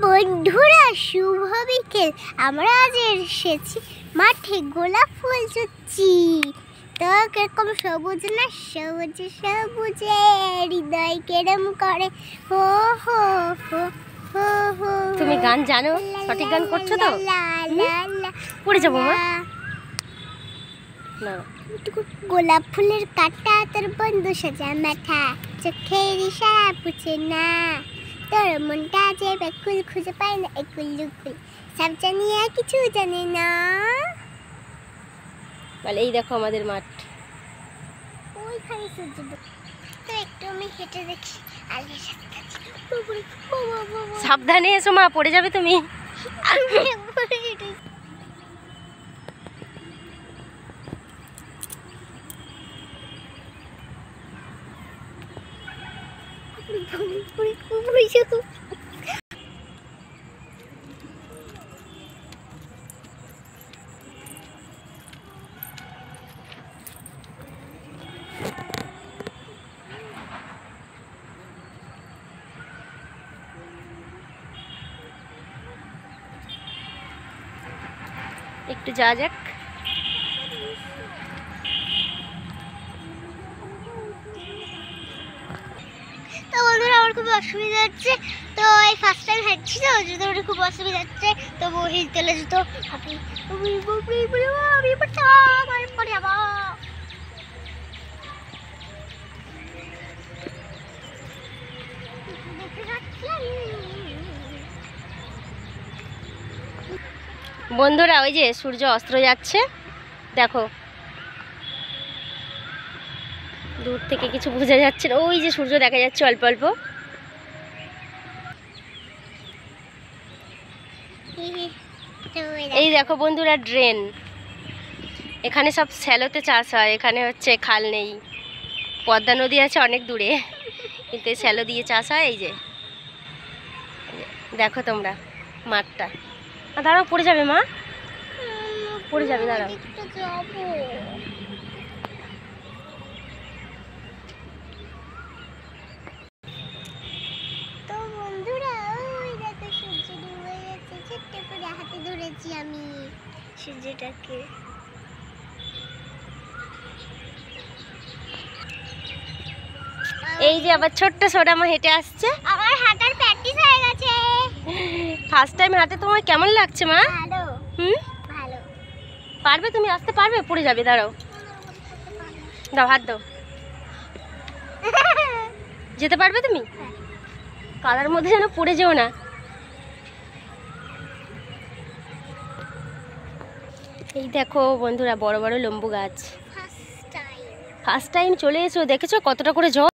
বন্ধুরা শুভ বিকেল। আমরা আজ এসেছি মাঠে গোলাপ ফুল চুচ্ছি। তো কিরকম সবুজ না সবুজে সবুজে হৃদয় কেরম করে হো হো হো হো হো। তুমি গান জানো? সঠিক গান করছো তো? পড়ে যাবো মা। না গোলাপ ফুলের কাটা তোর বন্ধু সাজা মাথা, চোখের ইশারা পুছে না, তোর মনটা যে ব্যাকুল খুঁজে পায় না একুল লুকুল, সব জানিয়ে কিছু জানে না। বলে এই দেখো আমাদের মাঠ, ওইখানে সূর্য তো একটু আমি হেঁটে দেখি। সাবধানে এসো মা, পড়ে যাবে তুমি। একটু যা যাক। তো বন্ধুরা আমার খুব অসুবিধা হচ্ছে, তো এই ফার্স্ট টাইম হাঁটছি তো ওই জন্য আমার খুব অসুবিধা হচ্ছে। তো হিল তেলে জুতো আমি পড়ে যাবো। বন্ধুরা ওই যে সূর্য অস্ত যাচ্ছে, দেখো দূর থেকে কিছু বোঝা যাচ্ছে না, ওই যে সূর্য দেখা যাচ্ছে অল্প অল্প। এই দেখো বন্ধুরা ড্রেন, এখানে সব শ্যালোতে চাষ হয়, এখানে হচ্ছে খাল নেই, পদ্মা নদী আছে অনেক দূরে, কিন্তু এই শ্যালো দিয়ে চাষ হয়। এই যে দেখো তোমরা মাঠটা। দাঁড়াও পড়ে যাবে মা, পড়ে যাবে, দাঁড়াও। তো বন্ধুরা ওই দেখো সূর্য ডুবে যাচ্ছে, ছোট্ট করে হাতে ধরেছি আমি সূর্যটাকে। এই যে আবার ছোট্ট সোনা মা হেঁটে আসছে। আমার হাঁটার প্র্যাকটিস হয়ে গেছে। ফার্স্ট টাইম হাঁটে তোমার কেমন লাগছে মা? ভালো। ভালো। পারবে তুমি, আসতে পারবে? পড়ে যাবে, দাঁড়াও, দাও হাত দাও। যেতে পারবে তুমি? কাদার মধ্যে যেন পড়ে যেও না। এই দেখো বন্ধুরা বড় বড় লেম্বু গাছ। ফার্স্ট টাইম চলে এসো, দেখেছো কতটা করে জল।